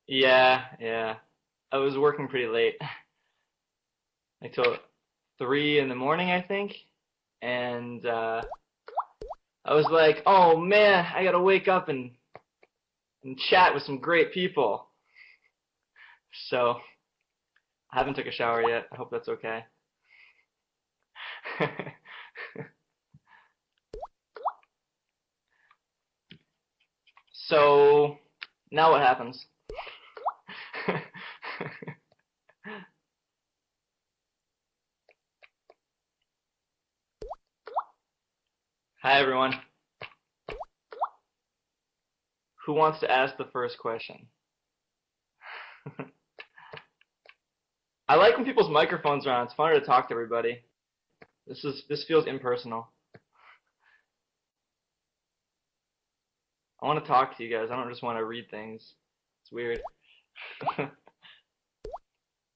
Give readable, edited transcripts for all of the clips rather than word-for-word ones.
Yeah. I was working pretty late, like till 3 in the morning, I think, and I was like, oh man, I gotta wake up and chat with some great people. So I haven't took a shower yet. I hope that's okay. So now what happens? Hi everyone. Who wants to ask the first question? I like when people's microphones are on. It's funner to talk to everybody. This feels impersonal. I want to talk to you guys. I don't just want to read things. It's weird.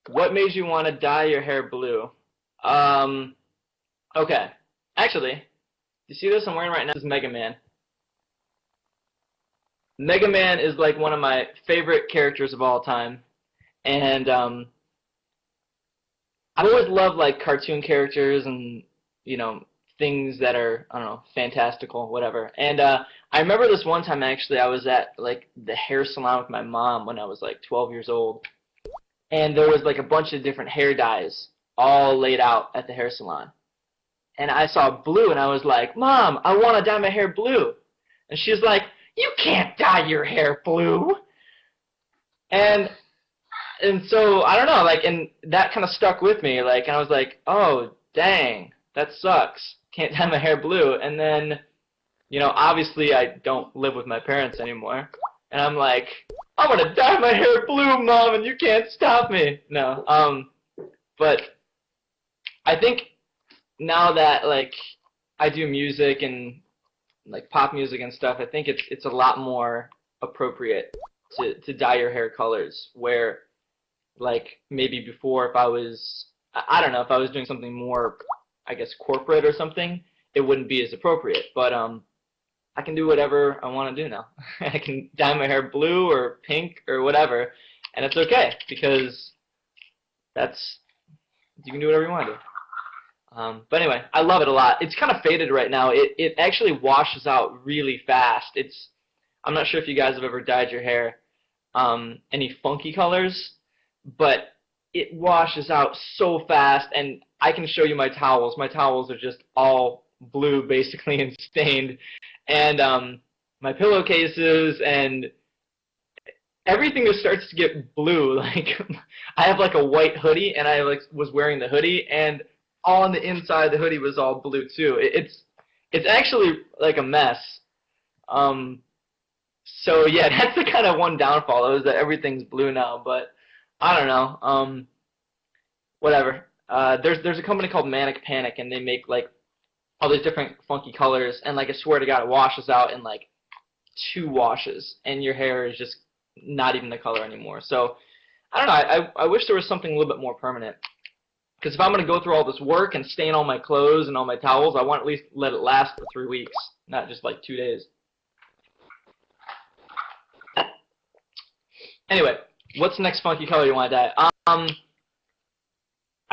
What made you want to dye your hair blue? Okay. Actually, you see this I'm wearing right now? This is Mega Man. Mega Man is like one of my favorite characters of all time. And I've always loved like cartoon characters and, you know, things that are, I don't know, fantastical, whatever. And I remember this one time actually I was at like the hair salon with my mom when I was like 12 years old. And there was like a bunch of different hair dyes all laid out at the hair salon. And I saw blue and I was like, Mom, I want to dye my hair blue. And she's like, you can't dye your hair blue. And so I don't know, like, and that kind of stuck with me, like, and I was like, oh, dang, that sucks. Can't dye my hair blue. And then, you know, obviously I don't live with my parents anymore. And I'm like, I'm gonna dye my hair blue, Mom, and you can't stop me. No, but I think now that like I do music and like pop music and stuff, I think it's a lot more appropriate to dye your hair colors. Where like maybe before, if I was, I don't know, if I was doing something more, I guess corporate or something, it wouldn't be as appropriate. But I can do whatever I want to do now. I can dye my hair blue or pink or whatever, and it's okay because you can do whatever you want to do. But anyway, I love it a lot. It's kind of faded right now. It actually washes out really fast. I'm not sure if you guys have ever dyed your hair any funky colors, but it washes out so fast, and I can show you my towels. My towels are just all blue basically and stained, and my pillowcases and everything just starts to get blue. Like I have like a white hoodie, and I like was wearing the hoodie, and all on the inside the hoodie was all blue too. It's actually like a mess. So yeah, that's the kind of one downfall is that everything's blue now. But I don't know. Whatever. There's a company called Manic Panic, and they make like all these different funky colors, and like I swear to God, it washes out in like 2 washes, and your hair is just not even the color anymore. So I don't know. I wish there was something a little bit more permanent. Because if I'm going to go through all this work and stain all my clothes and all my towels, I want to at least let it last for 3 weeks, not just like 2 days. Anyway, what's the next funky color you want to dye?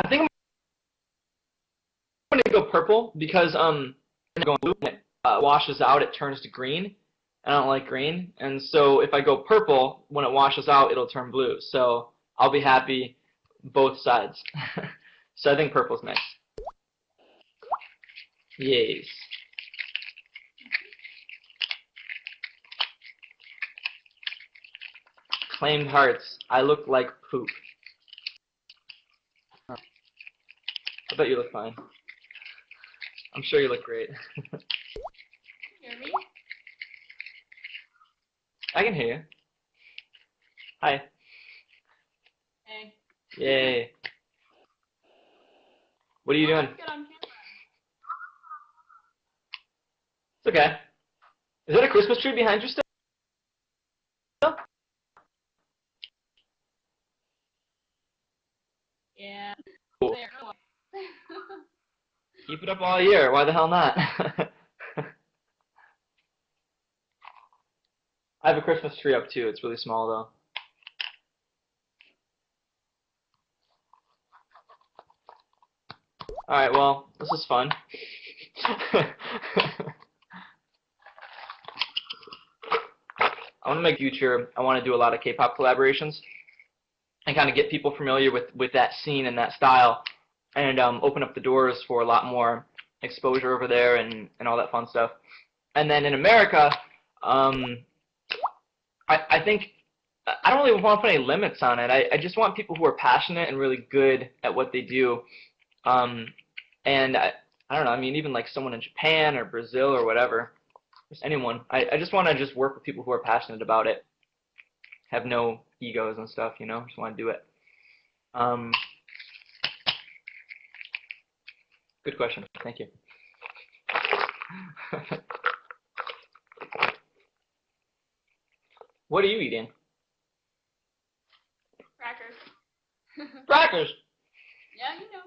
I think I'm going to go purple because going blue, when it washes out, it turns to green. I don't like green, and so if I go purple, when it washes out, it'll turn blue. So I'll be happy both sides. So I think purple's next. Yes. Claimed hearts. I look like poop. I bet you look fine. I'm sure you look great. Hear me? I can hear you. Hi. Hey. Yay. What are you doing? Let's get on camera. It's okay. Is that a Christmas tree behind you still? Yeah. Cool. There. Keep it up all year. Why the hell not? I have a Christmas tree up too. It's really small though. All right, well, this is fun. I want to make future. I want to do a lot of K-pop collaborations and kind of get people familiar with that scene and that style, and open up the doors for a lot more exposure over there and all that fun stuff. And then in America, I think I don't really want to put any limits on it. I just want people who are passionate and really good at what they do. And I don't know. I mean, even like someone in Japan or Brazil or whatever, just anyone. I just want to just work with people who are passionate about it, have no egos and stuff. You know, just want to do it. Good question. Thank you. What are you eating? Crackers. Crackers. Yeah, you know.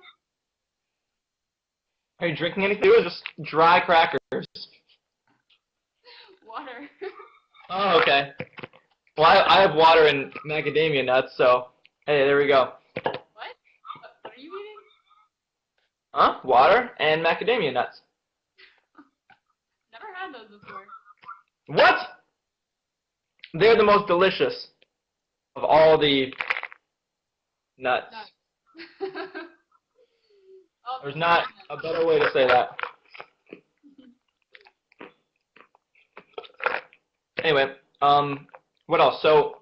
Are you drinking anything? Or just dry crackers? Water. Oh, okay. Well, I have water and macadamia nuts, so hey, there we go. What? What are you eating? Huh? Water and macadamia nuts. Never had those before. What? They're the most delicious of all the nuts. No. Oh, There's not a better way to say that. Anyway, what else? So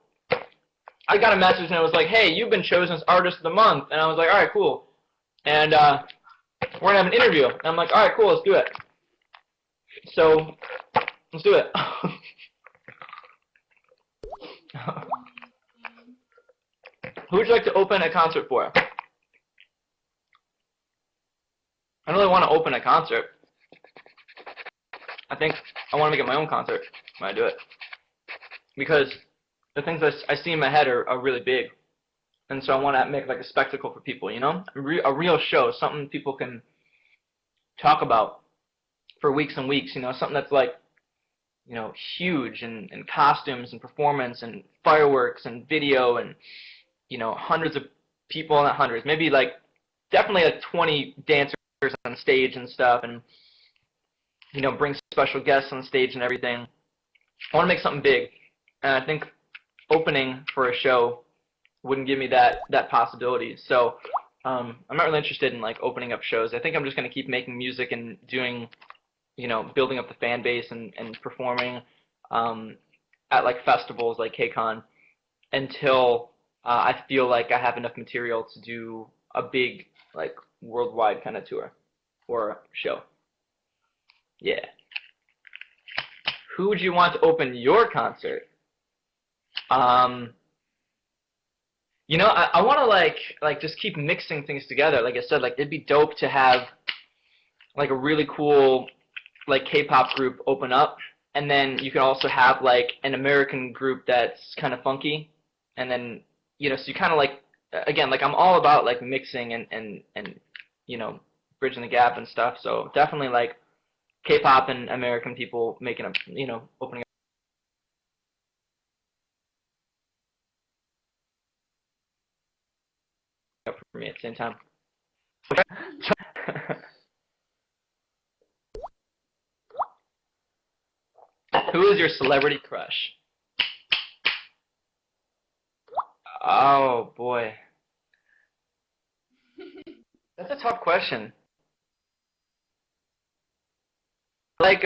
I got a message and it was like, hey, you've been chosen as Artist of the Month. And I was like, all right, cool. And we're going to have an interview. And I'm like, all right, cool, let's do it. So let's do it. Who would you like to open a concert for? I don't really want to open a concert. I think I want to make it my own concert when I do it. Because the things I see in my head are really big. And so I want to make like a spectacle for people, you know? A real show, something people can talk about for weeks and weeks, you know? Something that's like, you know, huge and costumes and performance and fireworks and video and, you know, hundreds of people, not hundreds, maybe like definitely like 20 dancers on stage and stuff, and you know, bring special guests on stage and everything. I want to make something big, and I think opening for a show wouldn't give me that possibility. So I'm not really interested in like opening up shows. I think I'm just going to keep making music and doing, you know, building up the fan base and performing at like festivals like KCON until I feel like I have enough material to do a big like worldwide kind of tour or show. Yeah. Who would you want to open your concert? You know, I want to like just keep mixing things together. Like I said, like it'd be dope to have like a really cool like K-pop group open up, and then you can also have like an American group that's kind of funky, and then you know, so you kind of like again, like I'm all about like mixing and you know, bridging the gap and stuff. So definitely like K-pop and American people making a, you know, opening up for me at the same time. Who is your celebrity crush? Oh boy, that's a tough question. Like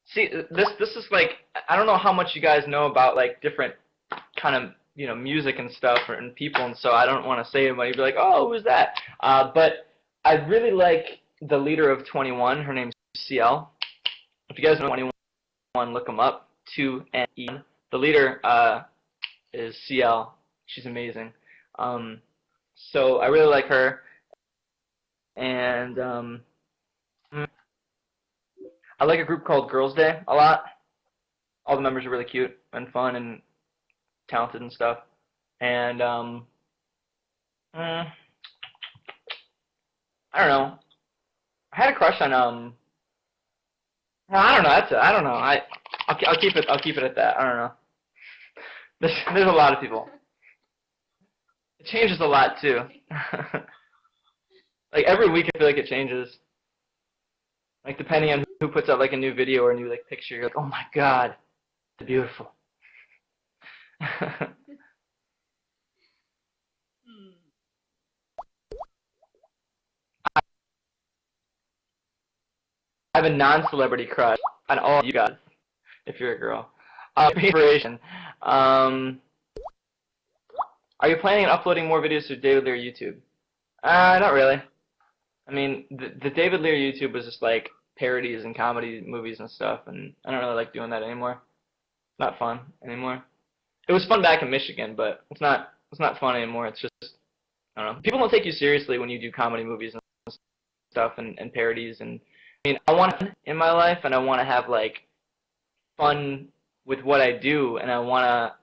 see, this is like I don't know how much you guys know about like different kind of, you know, music and stuff and people, and so I don't want to say it, but you'd be like, oh, who's that? But I really like the leader of 21. Her name's CL. If you guys know 21, look them up. 2NE. The leader is CL. She's amazing. So I really like her, and I like a group called Girls' Day a lot. All the members are really cute and fun and talented and stuff. And I don't know. I had a crush on I don't know. I don't know. I'll keep it at that. I don't know. There's a lot of people. It changes a lot too. Like every week, I feel like it changes. Like depending on who puts out like a new video or a new like picture, you're like, oh my god, it's beautiful. Hmm. I have a non-celebrity crush on all of you guys, if you're a girl. Inspiration. Are you planning on uploading more videos to David Lear YouTube? Not really. I mean, the David Lear YouTube was just like parodies and comedy movies and stuff, and I don't really like doing that anymore. It's not fun anymore. It was fun back in Michigan, but it's not fun anymore. It's just, I don't know. People don't take you seriously when you do comedy movies and stuff and parodies. And I mean, I want fun in my life, and I want to have like fun with what I do, and I want to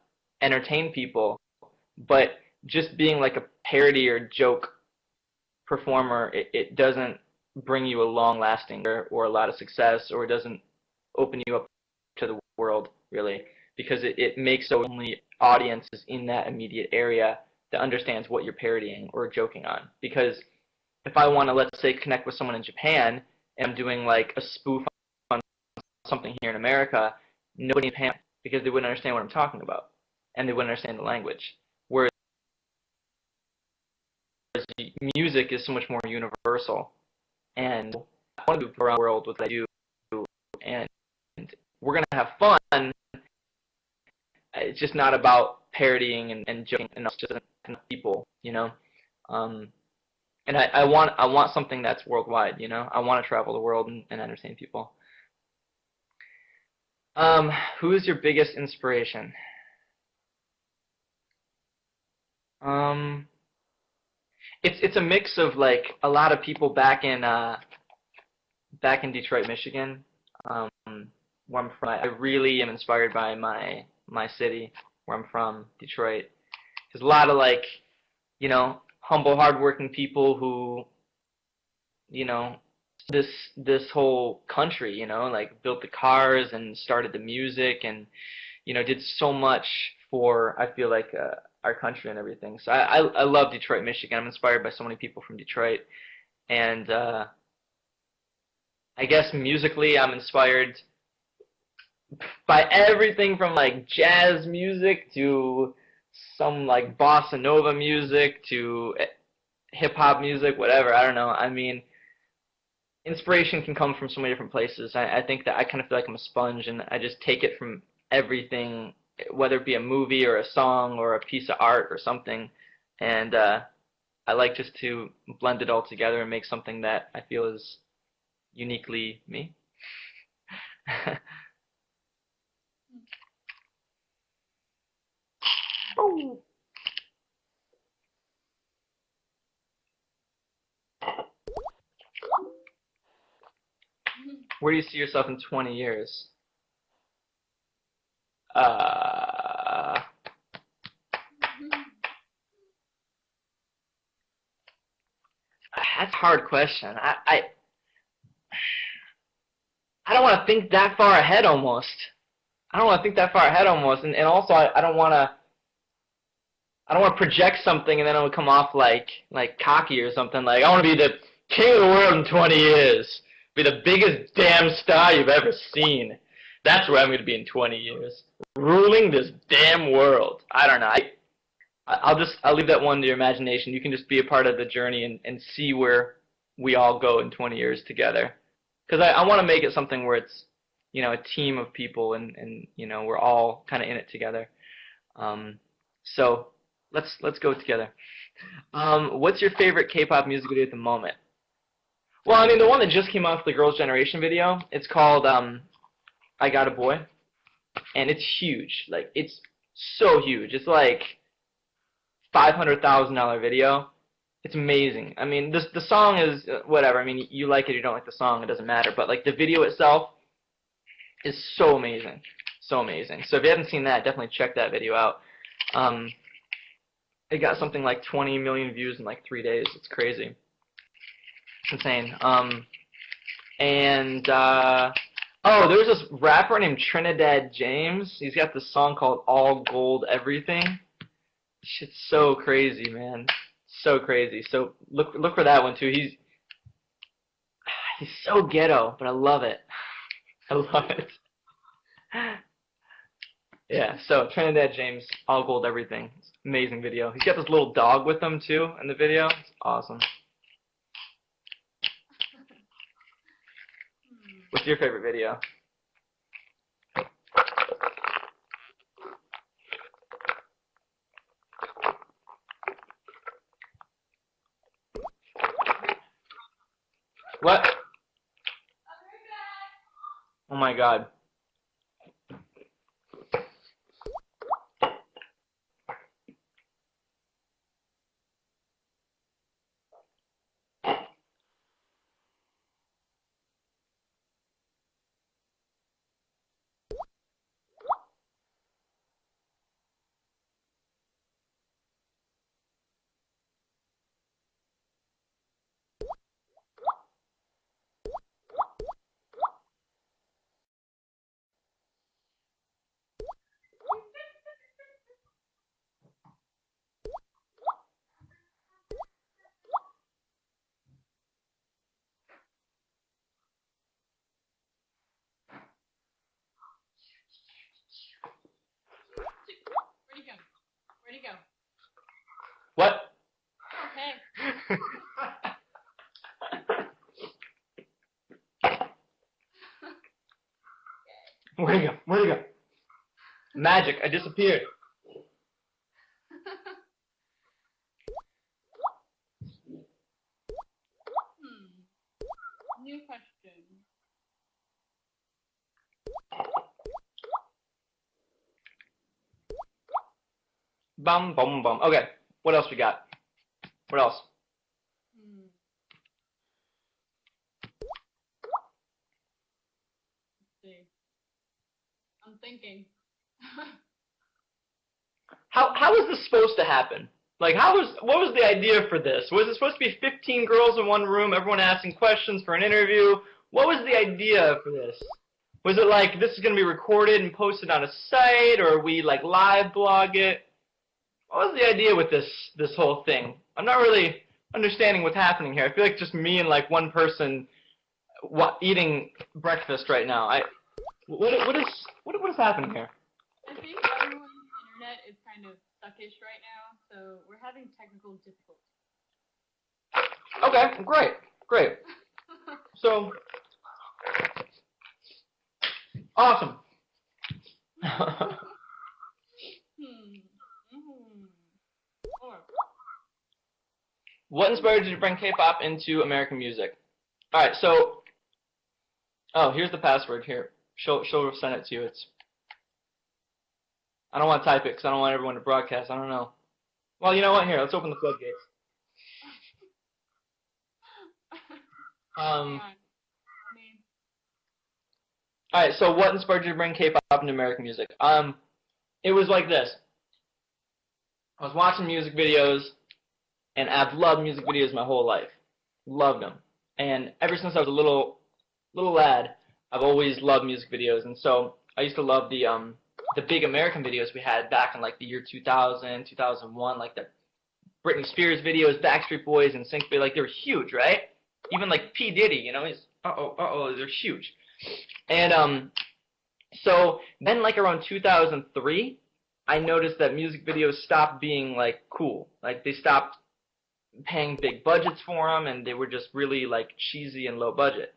entertain people. But just being like a parody or joke performer, it doesn't bring you a long-lasting or a lot of success, or it doesn't open you up to the world, really, because it makes so only audiences in that immediate area that understands what you're parodying or joking on. Because if I want to, let's say, connect with someone in Japan, and I'm doing like a spoof on something here in America, nobody in Japan, because they wouldn't understand what I'm talking about, and they wouldn't understand the language. Whereas music is so much more universal, and I want to move around the world with what I do, and we're going to have fun. It's just not about parodying and joking, and it's just kind of people, you know. And I want something that's worldwide, you know. I want to travel the world and entertain people. Who is your biggest inspiration? It's a mix of like a lot of people back in Detroit, Michigan, where I'm from. I really am inspired by my city, where I'm from, Detroit. There's a lot of like, you know, humble, hardworking people who, you know, this whole country, you know, like built the cars and started the music and, you know, did so much for, I feel like, our country and everything. So I love Detroit, Michigan. I'm inspired by so many people from Detroit. And I guess musically I'm inspired by everything from like jazz music to some like bossa nova music to hip hop music, whatever. I don't know. I mean, inspiration can come from so many different places. I think that I kind of feel like I'm a sponge, and I just take it from everything, whether it be a movie or a song or a piece of art or something, and I like just to blend it all together and make something that I feel is uniquely me. Oh. Where do you see yourself in 20 years? That's a hard question. I don't want to think that far ahead almost. I don't want to think that far ahead almost, and also I don't want to project something and then it'll come off like cocky or something. Like I want to be the king of the world in 20 years, be the biggest damn star you've ever seen. That's where I'm going to be in 20 years, ruling this damn world. I don't know. I'll leave that one to your imagination. You can just be a part of the journey and see where we all go in 20 years together. Because I want to make it something where it's, you know, a team of people and you know, we're all kind of in it together. So let's go together. What's your favorite K-pop music video at the moment? Well, I mean, the one that just came out, the Girls' Generation video, it's called I Got a Boy, and it's huge. Like, it's so huge. It's like $500,000 video. It's amazing. I mean, the song is whatever. I mean, you like it, you don't like the song, it doesn't matter. But like the video itself is so amazing, so amazing. So if you haven't seen that, definitely check that video out. It got something like 20 million views in like 3 days. It's crazy. It's insane. Oh, there's this rapper named Trinidad James. He's got this song called All Gold Everything. Shit's so crazy, man. So crazy. So look for that one too. He's so ghetto, but I love it. I love it. Yeah, so Trinidad James, All Gold Everything. Amazing video. He's got this little dog with him too in the video. It's awesome. What's your favorite video? What? Oh my god. Where'd he go? Where'd he go? What? Okay. Where'd he go? Where'd he go? Magic, I disappeared. New question. Bum, bum, bum. Okay, what else we got? What else? Let's see. I'm thinking. How was this supposed to happen? Like, what was the idea for this? Was it supposed to be 15 girls in one room, everyone asking questions for an interview? What was the idea for this? Was it like, this is going to be recorded and posted on a site, or we, like, live blog it? What was the idea with this whole thing? I'm not really understanding what's happening here. I feel like just me and, like, one person eating breakfast right now. What is happening here? I think everyone's internet is kind of stuckish right now, so we're having technical difficulties. Okay, great. So, awesome. What inspired you to bring K-pop into American music? All right, so, here's the password here. She'll send it to you. I don't want to type it because I don't want everyone to broadcast. I don't know. Well, you know what? Here, let's open the floodgates. All right, so what inspired you to bring K-pop into American music? It was like this. I was watching music videos, and I've loved music videos my whole life. Loved them. And ever since I was a little lad, I've always loved music videos. And so I used to love the big American videos we had back in like the year 2000, 2001, like the Britney Spears videos, Backstreet Boys, and Sync. Like they were huge, right? Even like P. Diddy, you know, he's they're huge. And so then like around 2003, I noticed that music videos stopped being like cool. Like they stopped paying big budgets for them, and they were just really like cheesy and low budget.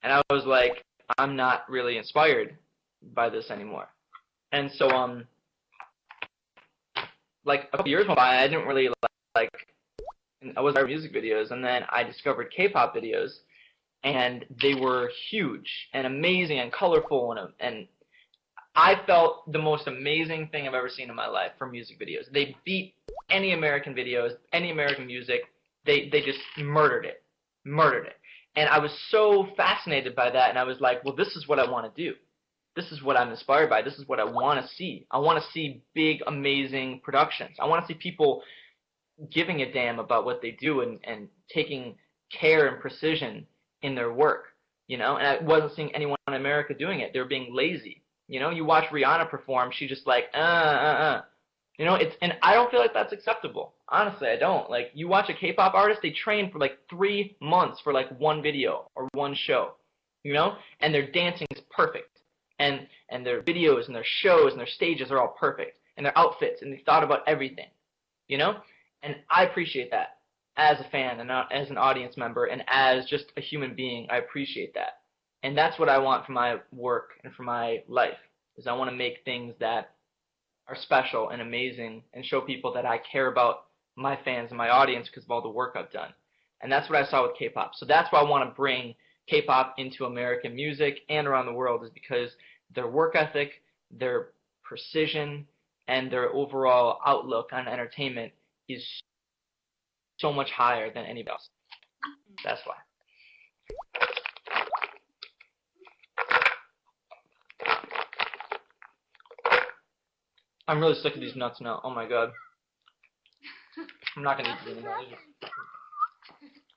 And I was like, I'm not really inspired by this anymore. And so like a couple years went by, I didn't really like I wasn't music videos, and then I discovered K-pop videos, and they were huge and amazing and colorful, and I felt the most amazing thing I've ever seen in my life for music videos. They beat any American videos, any American music. They just murdered it. And I was so fascinated by that, and I was like, well, this is what I want to do. This is what I'm inspired by. This is what I want to see. I want to see big, amazing productions. I want to see people giving a damn about what they do and taking care and precision in their work. you know, and I wasn't seeing anyone in America doing it. They were being lazy. You know, you watch Rihanna perform, she's just like, You know, and I don't feel like that's acceptable. Honestly, I don't. Like, you watch a K-pop artist, they train for like 3 months for like one video or one show, you know, and their dancing is perfect, and their videos and their shows and their stages are all perfect, and their outfits, and they thought about everything, you know, and I appreciate that as a fan and as an audience member and as just a human being. I appreciate that, and that's what I want for my work and for my life. Is I want to make things that are special and amazing and show people that I care about my fans and my audience because of all the work I've done. And that's what I saw with K-pop. So that's why I want to bring K-pop into American music and around the world, is because their work ethic, their precision, and their overall outlook on entertainment is so much higher than anybody else. That's why. I'm really sick of these nuts now. Oh my god. I'm not gonna eat these anymore.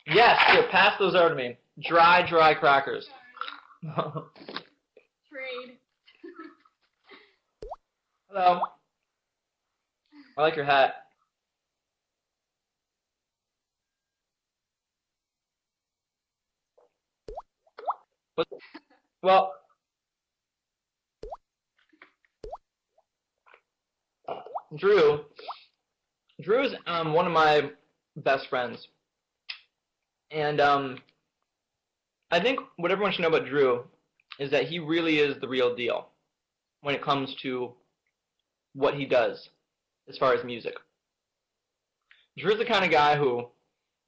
Yes, here, pass those over to me. Dry crackers. Trade. Hello. I like your hat. Well, Drew's one of my best friends, and I think what everyone should know about Drew is that he really is the real deal when it comes to what he does as far as music. Drew's the kind of guy who,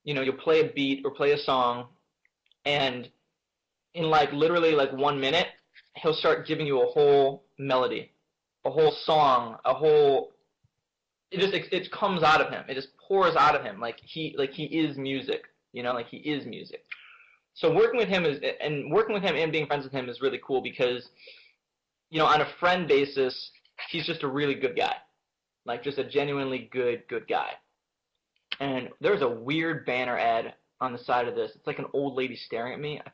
you know, you'll play a beat or play a song, and in like literally like 1 minute, he'll start giving you a whole melody, a whole song, a whole. It comes out of him. It just pours out of him like he is music, you know, like he is music. So working with him and being friends with him is really cool because, you know, on a friend basis, he's just a really good guy, like just a genuinely good guy. And there's a weird banner ad on the side of this. It's like an old lady staring at me. I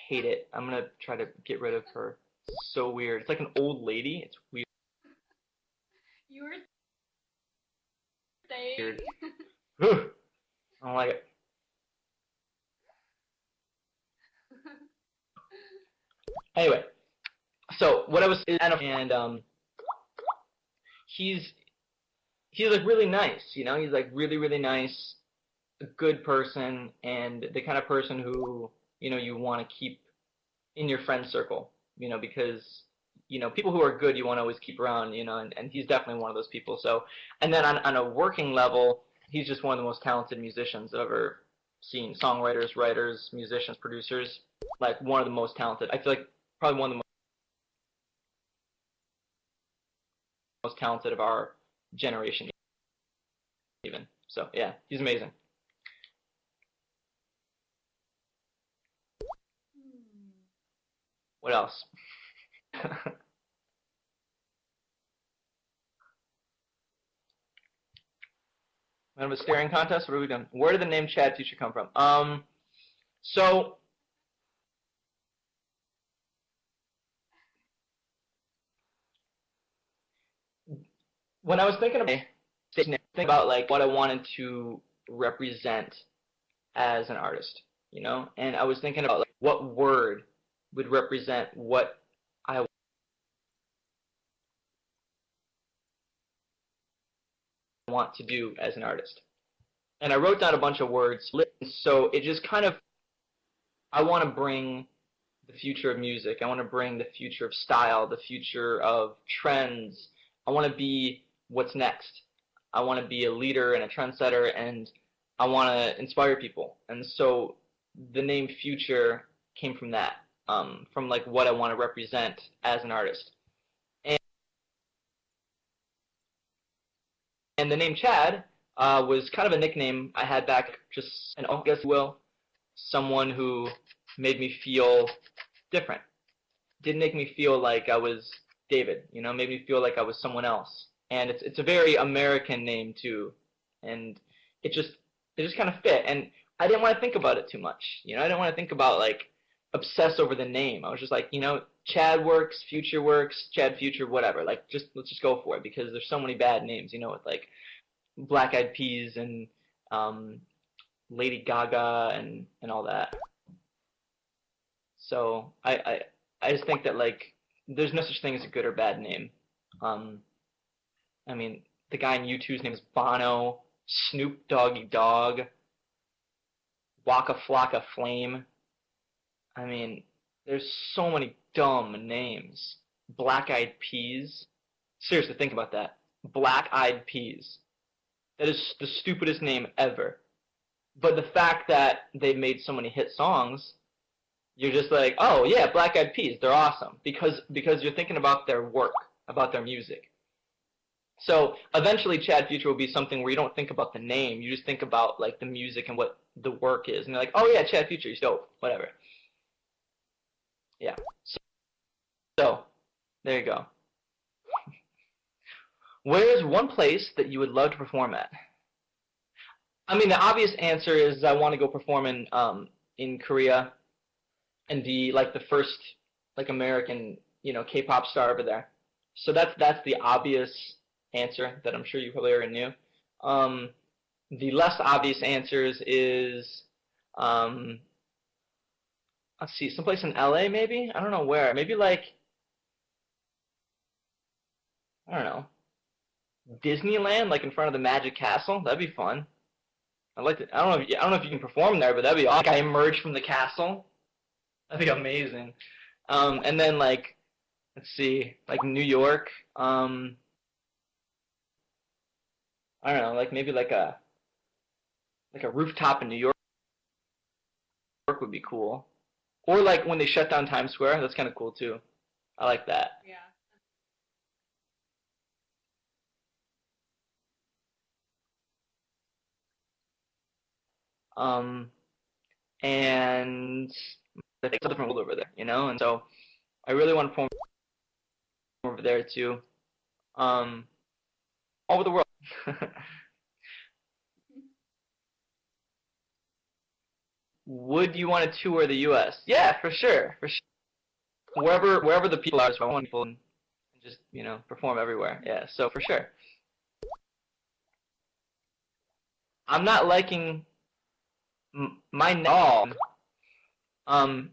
hate it. I'm gonna try to get rid of her. It's so weird. It's like an old lady. It's weird. You were saying. I don't like it. Anyway, so what I was and he's like really nice, you know. He's like really nice, a good person, and the kind of person who, you know, you want to keep in your friend circle, you know, because, you know, people who are good you want to always keep around, you know, and he's definitely one of those people. So, and then on a working level, he's just one of the most talented musicians I've ever seen. Songwriters, writers, musicians, producers, like one of the most talented. I feel like probably one of the most talented of our generation even. So yeah, he's amazing. What else? We have a staring contest. What are we doing? Where did the name Chad Teacher come from? So when I was thinking about like what I wanted to represent as an artist, you know, and I was thinking about like, what word would represent what I want to do as an artist. And I wrote down a bunch of words, so it just kind of, I want to bring the future of music. I want to bring the future of style, the future of trends. I want to be what's next. I want to be a leader and a trendsetter, and I want to inspire people. And so the name Future came from that, from like what I want to represent as an artist. And the name Chad was kind of a nickname I had back, just an, I guess you will, someone who made me feel different. Didn't make me feel like I was David, you know, made me feel like I was someone else. And it's a very American name too, and it just kind of fit. And I didn't want to think about it too much, you know. I didn't want to think about like obsess over the name. I was just like, you know, Chad works, Future works, Chad Future, whatever. Like, just let's just go for it because there's so many bad names, you know, with like Black Eyed Peas and um, Lady Gaga and all that. So I just think that like there's no such thing as a good or bad name. Um, I mean, the guy in U2's name is Bono, Snoop Doggy Dogg, Waka Flocka Flame. I mean, there's so many dumb names. Black Eyed Peas. Seriously, think about that. Black Eyed Peas. That is the stupidest name ever. But the fact that they've made so many hit songs, you're just like, oh yeah, Black Eyed Peas, they're awesome. Because you're thinking about their work, about their music. So eventually Chad Future will be something where you don't think about the name, you just think about like the music and what the work is. And you're like, oh yeah, Chad Future, he's dope, whatever. Yeah. So there you go. Where is one place that you would love to perform at? I mean, the obvious answer is I want to go perform in Korea and be like the first like American, you know, K-pop star over there. So that's the obvious answer that I'm sure you probably already knew. The less obvious answers is let's see, someplace in LA maybe? I don't know where. Maybe like I don't know. Disneyland, like in front of the Magic Castle. That'd be fun. I'd like to. I don't know if you can perform there, but that'd be awesome. Like I emerge from the castle. That'd be amazing. And then like, let's see, like New York. I don't know, like maybe like a rooftop in New York would be cool. Or like when they shut down Times Square, that's kind of cool too. I like that. Yeah. And I think it's a different world over there, you know. And so I really want to perform over there too, all over the world. Would you want to tour the U.S.? Yeah, for sure, for sure. Wherever the people are, so I want people and just perform everywhere. Yeah, so for sure. I'm not liking my all. Do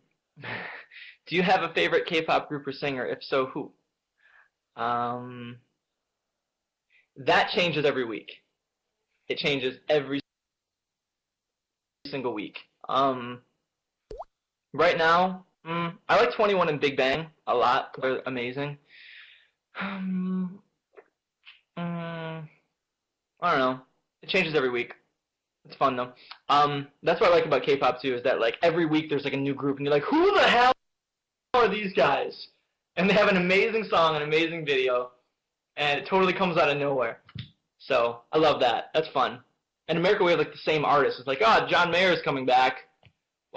you have a favorite K-pop group or singer? If so, who? That changes every week. It changes every single week. Right now, I like 21 and Big Bang a lot. They're amazing. I don't know. It changes every week. It's fun though. That's what I like about K-pop too, is that like every week there's like a new group and you're like, who the hell are these guys? And they have an amazing song, an amazing video, and it totally comes out of nowhere. So I love that. That's fun. In America we have like the same artist. It's like, oh, John Mayer's coming back.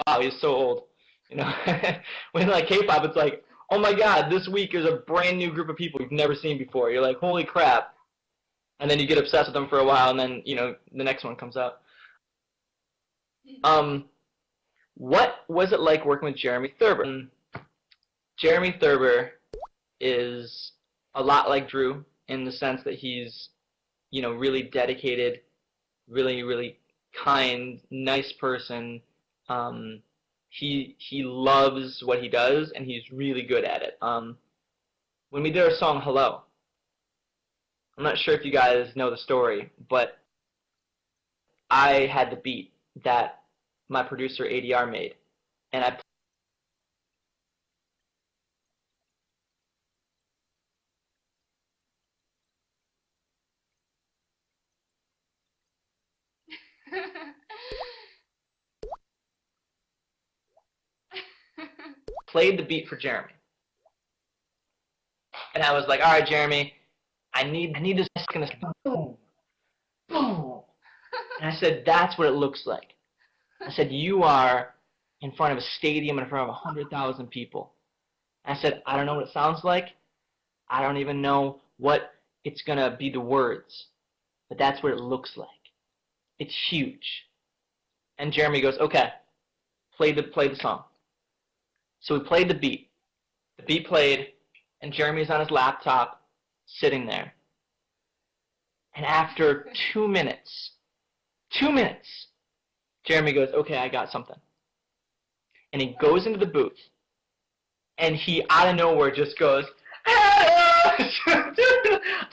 Wow, he's so old. When like K-pop, it's like, oh my God, this week there's a brand new group of people you've never seen before. You're like, holy crap. And then you get obsessed with them for a while, and then the next one comes out. What was it like working with Jeremy Thurber? Jeremy Thurber is a lot like Drew in the sense that he's, really dedicated, really, really kind, nice person. He loves what he does, and he's really good at it. When we did our song Hello, I'm not sure if you guys know the story, but I had the beat that my producer ADR made, and I played the beat for Jeremy. And I was like, all right, Jeremy, I need this kind of boom, boom. And I said, that's what it looks like. I said, you are in front of a stadium in front of 100,000 people. And I said, I don't know what it sounds like. I don't even know what it's going to be the words. But that's what it looks like. It's huge. And Jeremy goes, okay, play the song. So we played the beat. The beat played, and Jeremy's on his laptop, sitting there. And after 2 minutes, Jeremy goes, okay, I got something. And he goes into the booth, and he, out of nowhere, just goes,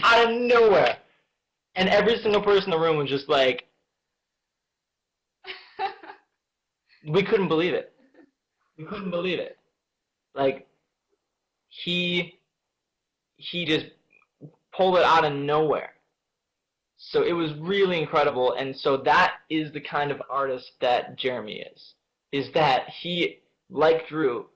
out of nowhere. And every single person in the room was just like, we couldn't believe it. We couldn't believe it. Like, he just pulled it out of nowhere. So it was really incredible, and so that is the kind of artist that Jeremy is that he, like Drew,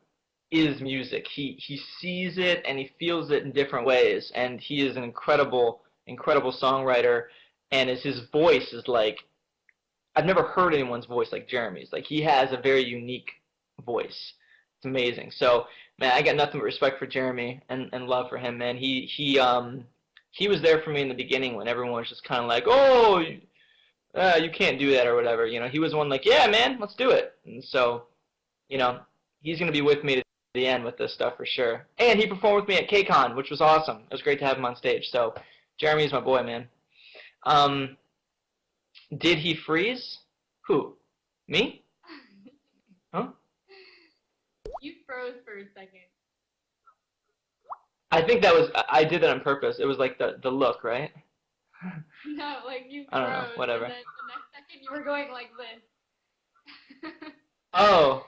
is music. He sees it and he feels it in different ways, and he is an incredible songwriter, and his voice is like, I've never heard anyone's voice like Jeremy's. Like, he has a very unique voice. It's amazing. So, man, I got nothing but respect for Jeremy and love for him, man. He was there for me in the beginning when everyone was just kind of like, oh, you can't do that or whatever. You know, he was one like, yeah, man, let's do it. And so, you know, he's going to be with me to the end with this stuff for sure. And he performed with me at KCON, which was awesome. It was great to have him on stage. So Jeremy's my boy, man. Did he freeze? Who? Me? Huh? You froze for a second. I think that was, I did that on purpose. It was like the look, right? No, like you froze. I don't know, whatever. And then the next second you were going like this. Oh.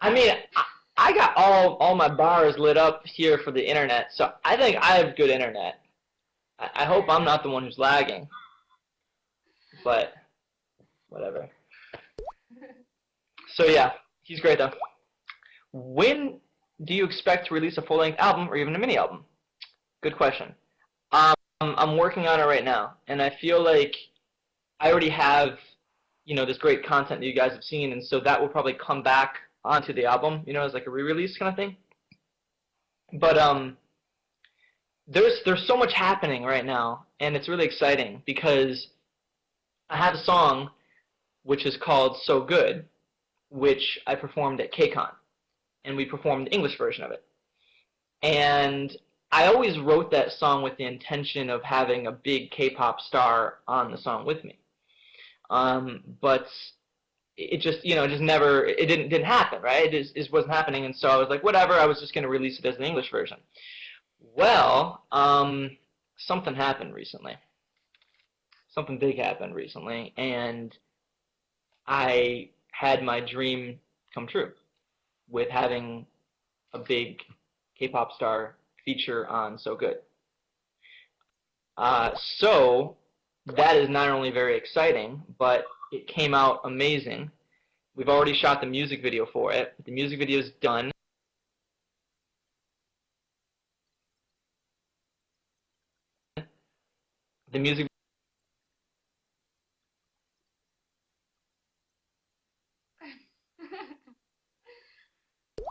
I mean, I got all my bars lit up here for the internet, so I think I have good internet. I hope I'm not the one who's lagging. But, whatever. So yeah, he's great though. When do you expect to release a full-length album or even a mini-album? Good question. I'm working on it right now, and I feel like I already have, you know, this great content that you guys have seen, and so that will probably come back onto the album, you know, as like a re-release kind of thing. But there's so much happening right now, and it's really exciting because I have a song which is called So Good, which I performed at KCON, and we performed the English version of it. And I always wrote that song with the intention of having a big K-pop star on the song with me. But it just, you know, it just never, it didn't happen, right? It wasn't happening, and so I was like, whatever, I was just going to release it as an English version. Well, something happened recently. Something big happened recently, and I had my dream come true with having a big K-pop star feature on So Good. So that is not only very exciting, but it came out amazing. We've already shot the music video for it. The music video is done. The music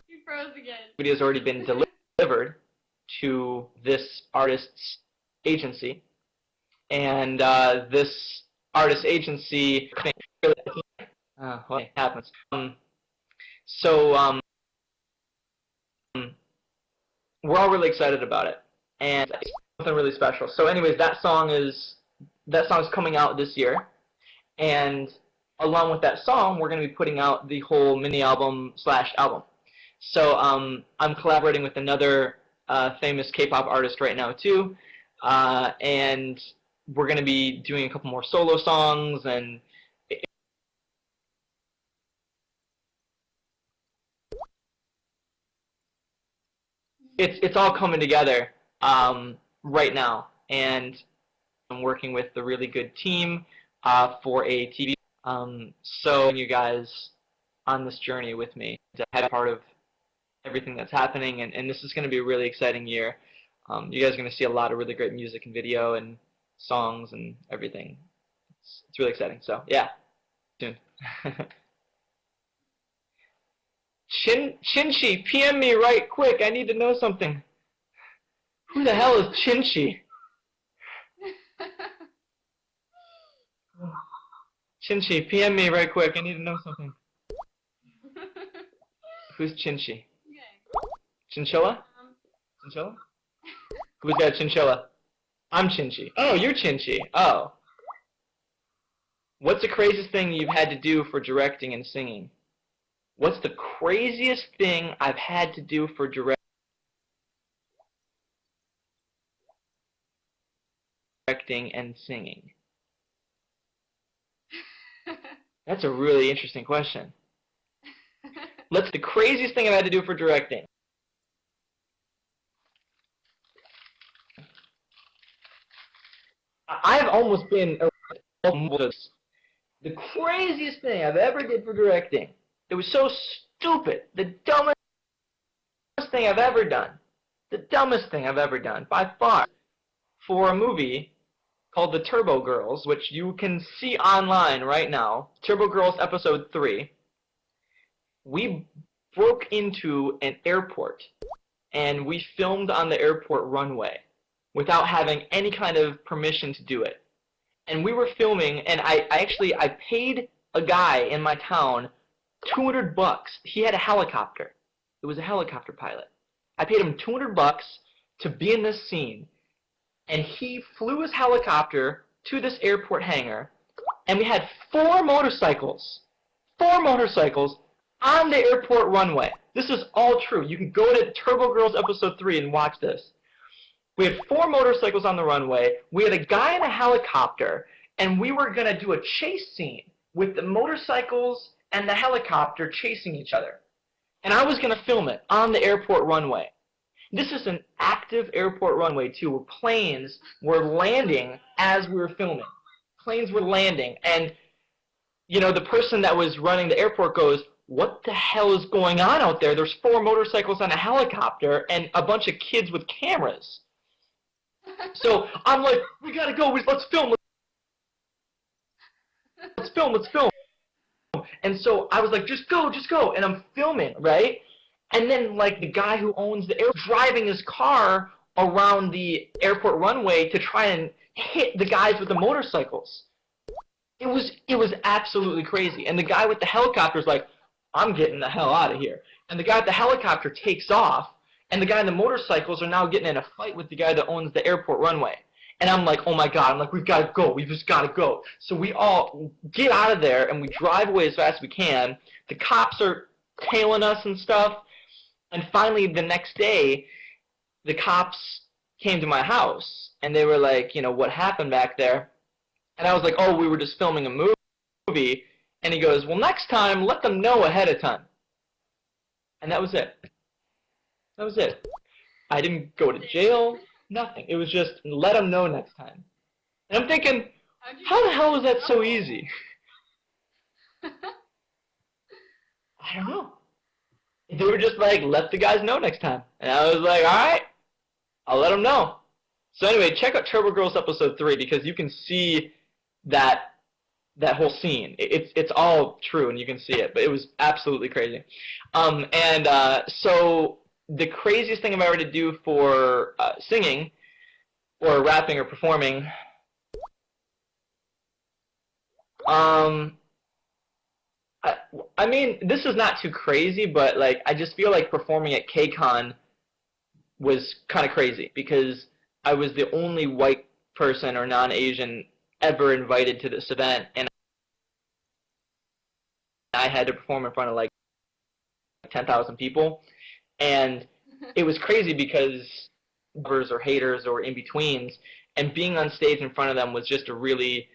You froze again. video has already been delivered to this artist's agency, and this artist agency, what happens? So we're all really excited about it, and it's something really special. So, anyways, that song's coming out this year, and along with that song, we're going to be putting out the whole mini album / album. So I'm collaborating with another famous K-pop artist right now too, and we're going to be doing a couple more solo songs, and it's all coming together right now. And I'm working with a really good team for a TV. So you guys on this journey with me to have part of everything that's happening, and this is going to be a really exciting year. You guys are going to see a lot of really great music and video and songs and everything. It's really exciting. So yeah, soon. Chinchi, PM me right quick. I need to know something. Who the hell is Chinchi? Chinchi, PM me right quick. I need to know something. Who's Chinchi? Okay. Chinchilla? Chinchilla? Who's got Chinchilla? I'm Chinchi. Oh, you're Chinchi. Oh. What's the craziest thing you've had to do for directing and singing? What's the craziest thing I've had to do for directing and singing? That's a really interesting question. The craziest thing I've had to do for directing. I've almost been the craziest thing I've ever did for directing. It was so stupid. The dumbest thing I've ever done. The dumbest thing I've ever done, by far, for a movie called The Turbo Girls, which you can see online right now. Turbo Girls Episode 3. We broke into an airport, and we filmed on the airport runway without having any kind of permission to do it. And we were filming, and I paid a guy in my town $200. He had a helicopter. It was a helicopter pilot. I paid him $200 to be in this scene, and he flew his helicopter to this airport hangar, and we had four motorcycles on the airport runway. This is all true. You can go to Turbo Girls Episode 3 and watch this. We had four motorcycles on the runway. We had a guy in a helicopter, and we were going to do a chase scene with the motorcycles and the helicopter chasing each other. And I was going to film it on the airport runway. This is an active airport runway, too, where planes were landing as we were filming. Planes were landing, and, you know, the person that was running the airport goes, "What the hell is going on out there? There's four motorcycles on a helicopter and a bunch of kids with cameras." So I'm like, "We gotta go. Let's film. Let's film." And so I was like, just go. And I'm filming, right? And then, like, the guy who owns the airport driving his car around the airport runway to try and hit the guys with the motorcycles. It was absolutely crazy. And the guy with the helicopter is like, "I'm getting the hell out of here." And the guy with the helicopter takes off, and the guy in the motorcycles are now getting in a fight with the guy that owns the airport runway. And I'm like, oh my God, I'm like, we've got to go. We've just got to go. So we all get out of there, and we drive away as fast as we can. The cops are tailing us and stuff. And finally, the next day, the cops came to my house, and they were like, you know, "What happened back there?" And I was like, "Oh, we were just filming a movie." And he goes, "Well, next time, let them know ahead of time." And that was it. That was it. I didn't go to jail, nothing. It was just, let them know next time. And I'm thinking, how the hell was that so easy? I don't know. They were just like, let the guys know next time. And I was like, all right, I'll let them know. So anyway, check out Turbo Girls Episode 3 because you can see that whole scene. It's all true and you can see it, but it was absolutely crazy. So the craziest thing I've ever to do for singing or rapping or performing, I mean, this is not too crazy, but like I just feel like performing at KCON was kind of crazy because I was the only white person or non-Asian ever invited to this event, and I had to perform in front of like 10,000 people, and it was crazy because lovers or haters or in-betweens, and being on stage in front of them was just a really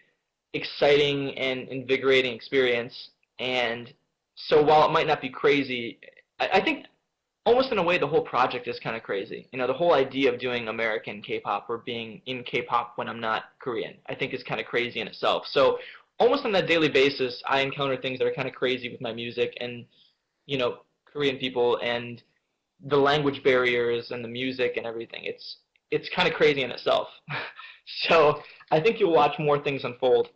exciting and invigorating experience. And so while it might not be crazy, I think almost in a way the whole project is kind of crazy. You know, the whole idea of doing American K-pop or being in K-pop when I'm not Korean, I think is kind of crazy in itself. So almost on that daily basis, I encounter things that are kind of crazy with my music and, you know, Korean people and the language barriers and the music and everything. It's kind of crazy in itself. So I think you'll watch more things unfold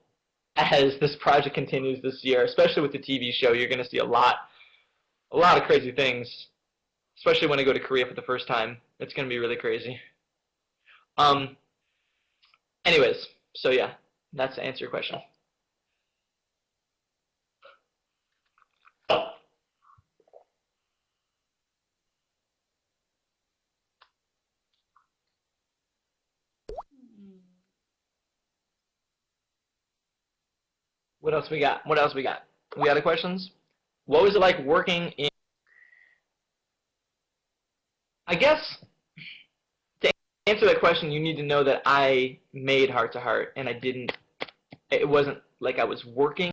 as this project continues this year, especially with the TV show. You're going to see a lot of crazy things, especially when I go to Korea for the first time. It's going to be really crazy. Anyways, so yeah, that's to answer your question. What else we got? What else we got? We got any questions? What was it like working in? I guess to answer that question, you need to know that I made Heart to Heart, and I didn't. It wasn't like I was working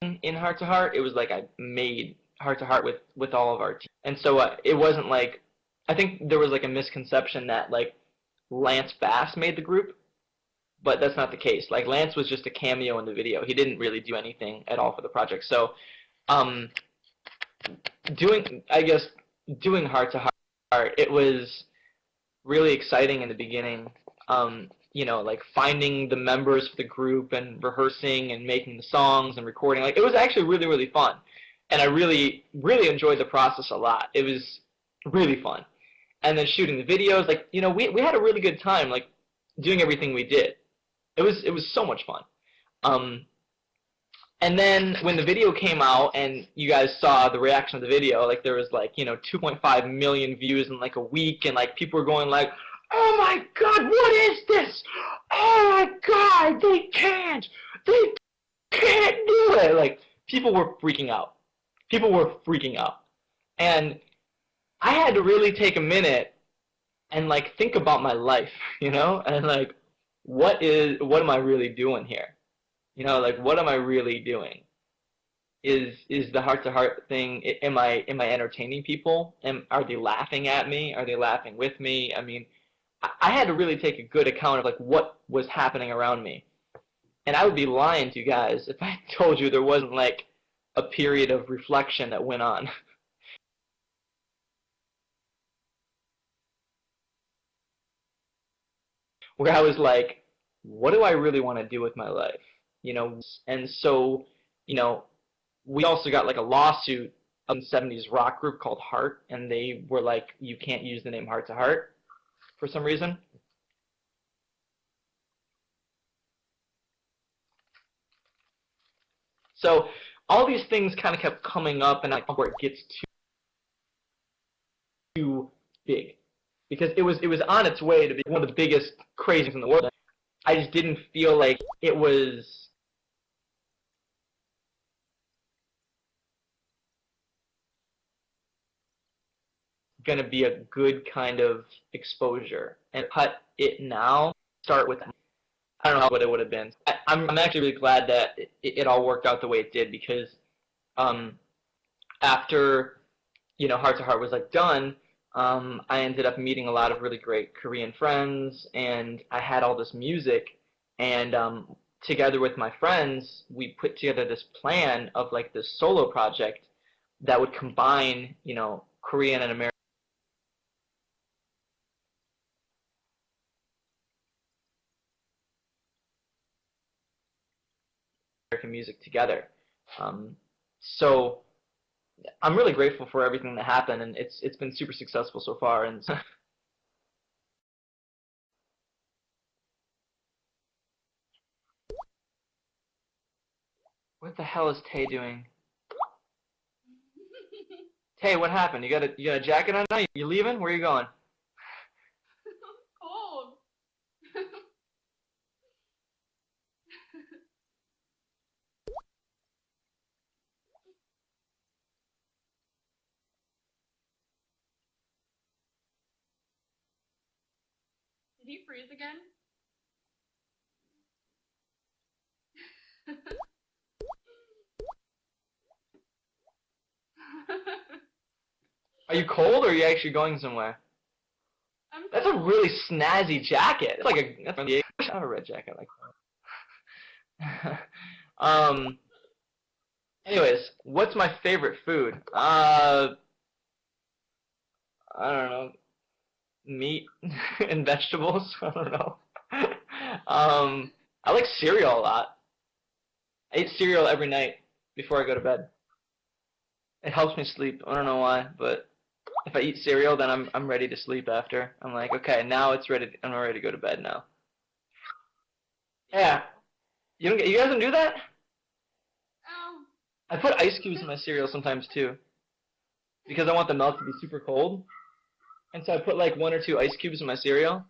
in Heart to Heart. It was like I made Heart to Heart with all of our team, and so it wasn't like. I think there was like a misconception that like Lance Bass made the group, but that's not the case. Like Lance was just a cameo in the video. He didn't really do anything at all for the project. So, doing Heart to Heart, it was really exciting in the beginning. Like finding the members for the group and rehearsing and making the songs and recording. Like it was actually really, really fun. And I really, really enjoyed the process a lot. It was really fun. And then shooting the videos, like, we had a really good time, like, doing everything we did. It was so much fun. And then when the video came out and you guys saw the reaction of the video, like, there was, like, 2.5 million views in, like, a week, and, like, people were going, like, oh, my God, what is this? Oh, my God, they can't do it. Like, people were freaking out. People were freaking out. And I had to really take a minute and, like, think about my life, and, like, what am I really doing here? Like, what am I really doing? Is the heart-to-heart thing, am I entertaining people? Are they laughing at me? Are they laughing with me? I mean, I had to really take a good account of, like, what was happening around me. And I would be lying to you guys if I told you there wasn't, like, a period of reflection that went on. Where I was like, what do I really want to do with my life? And so, we also got like a lawsuit of a 70s rock group called Heart, and they were like, you can't use the name Heart to Heart for some reason. So all these things kind of kept coming up, and I thought where it gets too big. Because it was on its way to be one of the biggest crazies in the world. I just didn't feel like it was going to be a good kind of exposure. And cut it now, start with, I don't know what it would have been. I'm actually really glad that it all worked out the way it did, because after, Heart to Heart was like done, I ended up meeting a lot of really great Korean friends, and I had all this music, and together with my friends, we put together this plan of like this solo project that would combine, Korean and American music together. So I'm really grateful for everything that happened, and it's been super successful so far. And what the hell is Tay doing? Tay, what happened? You got a jacket on now? You leaving? Where are you going? Cold. Did he freeze again? Are you cold, or are you actually going somewhere? That's a really snazzy jacket. It's like that's from the 80s. I have a red jacket like that. Anyways, what's my favorite food? I don't know. Meat and vegetables. I don't know. I like cereal a lot. I eat cereal every night before I go to bed. It helps me sleep. I don't know why, but if I eat cereal, then I'm ready to sleep after. I'm like, okay, now it's ready. I'm ready to go to bed now. Yeah. You guys don't do that? Oh. I put ice cubes in my cereal sometimes too, because I want the milk to be super cold. And so I put like 1 or 2 ice cubes in my cereal,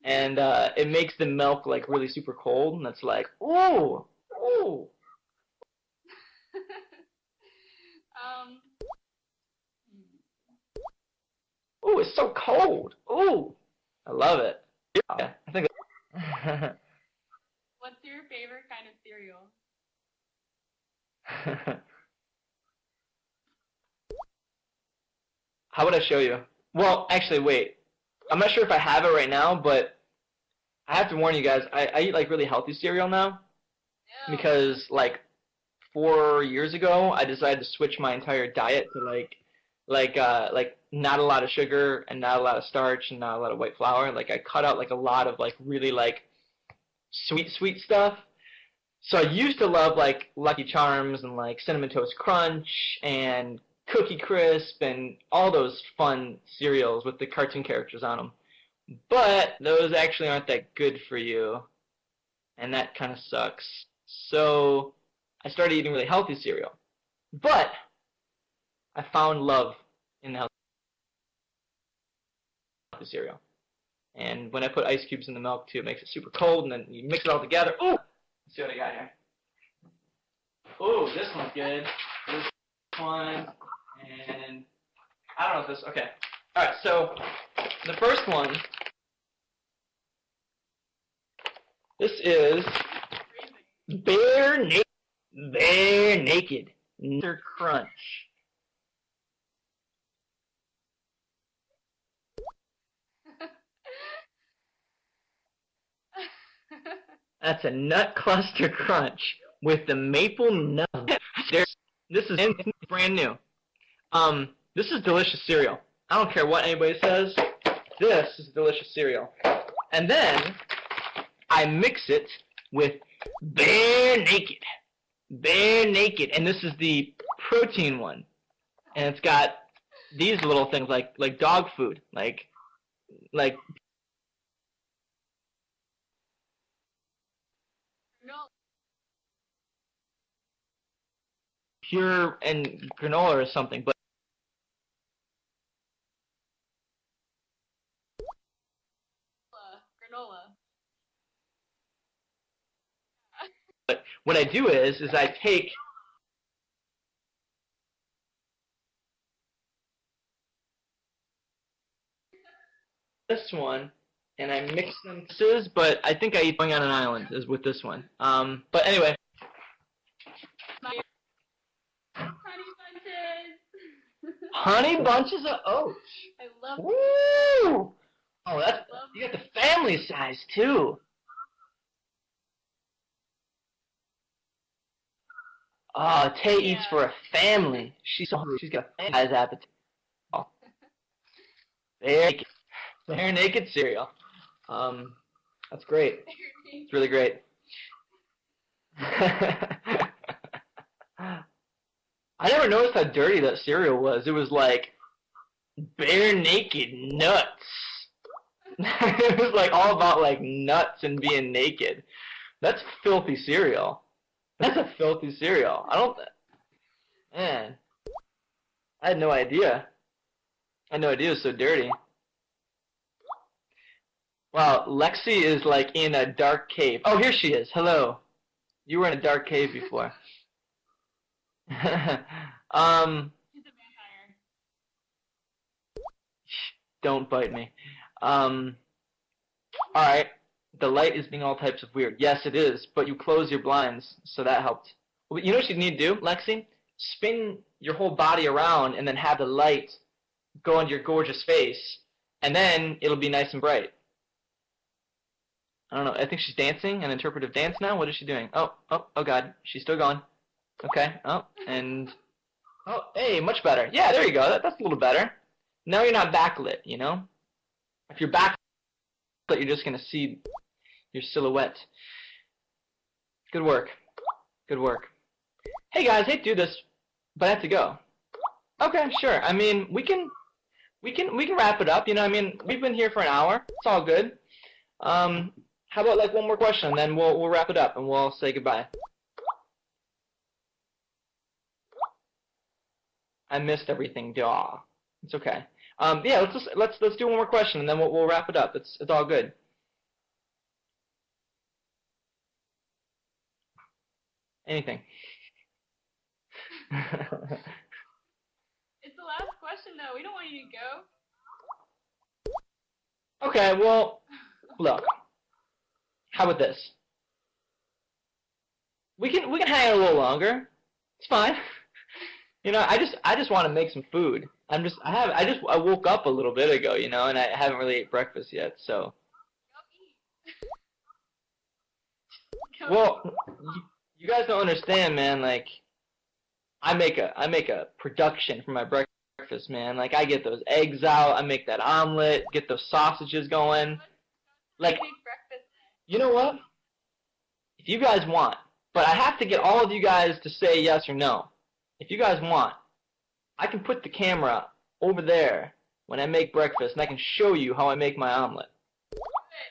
and it makes the milk like really super cold, and it's like, ooh, Ooh. um, Ooh, it's so cold. Ooh. I love it. Yeah, I think. what's your favorite kind of cereal? How would I show you? Well, actually, wait. I'm not sure if I have it right now, but I have to warn you guys. I eat like really healthy cereal now No. because like 4 years ago I decided to switch my entire diet to like not a lot of sugar and not a lot of starch and not a lot of white flour. Like I cut out like a lot of like really like sweet stuff. So I used to love like Lucky Charms and like Cinnamon Toast Crunch and Cookie Crisp and all those fun cereals with the cartoon characters on them. But those actually aren't that good for you, and that kind of sucks. So I started eating really healthy cereal. But I found love in the healthy cereal. And when I put ice cubes in the milk too, it makes it super cold, and then you mix it all together. Ooh! Let's see what I got here. Ooh, this one's good. This one, and I don't know if this. Okay. All right. So the first one. This is Bare Naked. Bare Naked. Mr. Crunch. That's a nut cluster crunch with the maple nut. This is brand new. This is delicious cereal. I don't care what anybody says. This is delicious cereal. And then I mix it with Bare Naked. Bare Naked. And this is the protein one. And it's got these little things like dog food. Like No. pure and granola or something. But Granola. what I do is I take this one and I mix them. But I think I eat going on an island is with this one. But anyway. Honey bunches. Honey bunches of oats. I love. Woo! Oh, that's you got the family size too. Oh, Tay eats for a family. She's got a family size appetite. Oh. Bare naked cereal. That's great. It's really great. I never noticed how dirty that cereal was. It was like bare naked nuts. It was like all about like nuts and being naked. That's filthy cereal. That's a filthy cereal. Man, I had no idea. I had no idea it was so dirty. Wow, Lexi is like in a dark cave. Oh, here she is. Hello. You were in a dark cave before. She's a vampire. Don't bite me. Alright. The light is being all types of weird. Yes, it is, but you close your blinds, so that helped. Well, you know what you need to do, Lexi? Spin your whole body around and then have the light go on your gorgeous face, and then it'll be nice and bright. I don't know. I think she's dancing, an interpretive dance now. What is she doing? Oh God. She's still going. Okay. Oh, hey, much better. Yeah, there you go. That's a little better. Now you're not backlit, you know? If you're backlit, you're just going to see your silhouette. Good work. Good work. Hey, guys, hate to do this, but I have to go. Okay, sure. I mean, we can wrap it up, you know? I mean, we've been here for an hour. It's all good. How about like one more question, and then we'll wrap it up and we'll say goodbye. I missed everything, duh. It's okay. Yeah, let's do one more question, and then we'll wrap it up. It's all good. Anything. It's the last question, though. We don't want you to go. Okay, well, look. How about this? We can hang out a little longer. It's fine. You know, I just want to make some food. I woke up a little bit ago, you know, and I haven't really ate breakfast yet, so. Go Well, you guys don't understand, man. Like, I make a production for my breakfast, man. Like, I get those eggs out, I make that omelet, get those sausages going. Like, Big breakfast. you know what? If you guys want, but I have to get all of you guys to say yes or no. If you guys want, I can put the camera over there when I make breakfast, and I can show you how I make my omelet.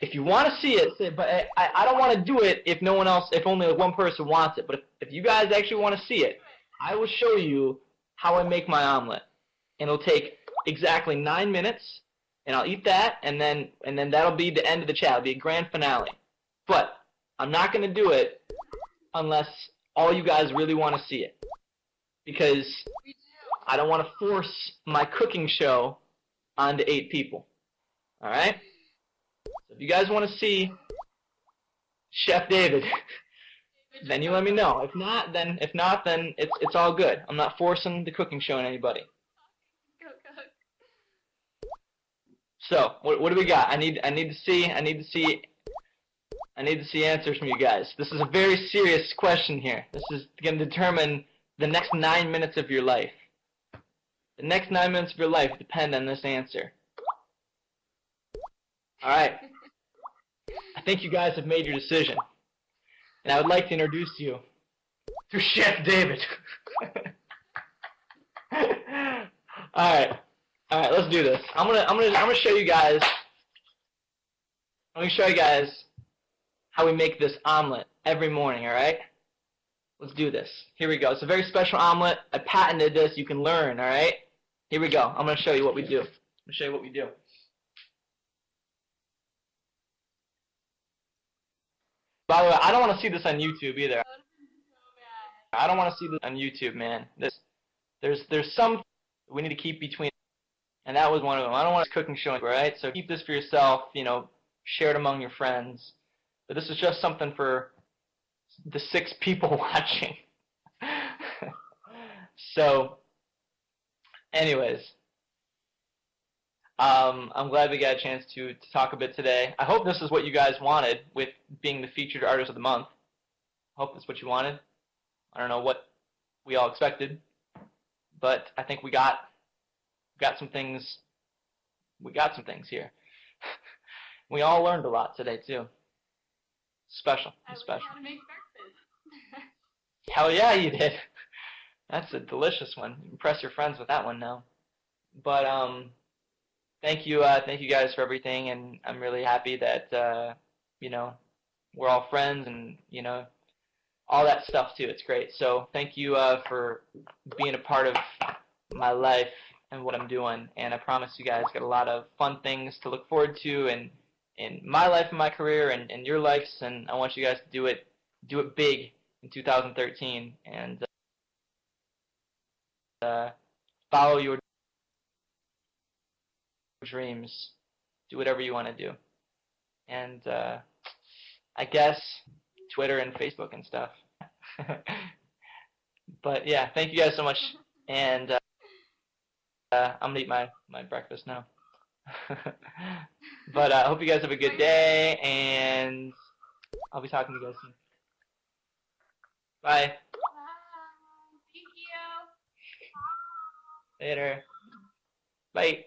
If you want to see it, but I don't want to do it if no one else, if only one person wants it. But if you guys actually want to see it, I will show you how I make my omelet. And it'll take exactly 9 minutes, and I'll eat that, and then that'll be the end of the chat. It'll be a grand finale. But I'm not going to do it unless all you guys really want to see it. Because I don't want to force my cooking show onto 8 people. Alright? So if you guys want to see Chef David, then you let me know. If not, then it's all good. I'm not forcing the cooking show on anybody. Go cook. So, what do we got? I need to see answers from you guys. This is a very serious question here. This is going to determine the next 9 minutes of your life. The next 9 minutes of your life depend on this answer. Alright. I think you guys have made your decision. And I would like to introduce you to Chef David. Alright. Alright, let's do this. I'm gonna show you guys how we make this omelet every morning, alright? Let's do this. Here we go. It's a very special omelet. I patented this. You can learn, alright? Here we go. I'm going to show you what we do. By the way, I don't want to see this on YouTube either. I don't want to see this on YouTube, man. There's some we need to keep between, and that was one of them. I don't want a cooking show, right? So keep this for yourself, you know, share it among your friends. But this is just something for the 6 people watching. So, anyways, I'm glad we got a chance to talk a bit today. I hope this is what you guys wanted with being the featured artist of the month. I hope that's what you wanted. I don't know what we all expected, but I think we got some things. We got some things here. We all learned a lot today too. Special. Special. How to make breakfast. Hell yeah, you did. That's a delicious one. Impress your friends with that one now. But thank you guys for everything, and I'm really happy that you know, we're all friends, and you know, all that stuff too. It's great. So thank you for being a part of my life and what I'm doing. And I promise you guys got a lot of fun things to look forward to, and in my life and my career, and your lives. And I want you guys to do it big in 2013, and follow your dreams. Do whatever you want to do. And I guess Twitter and Facebook and stuff. But yeah, thank you guys so much. And I'm going to eat my breakfast now. But I hope you guys have a good day, and I'll be talking to you guys soon. Bye. Thank you. Later. Bye.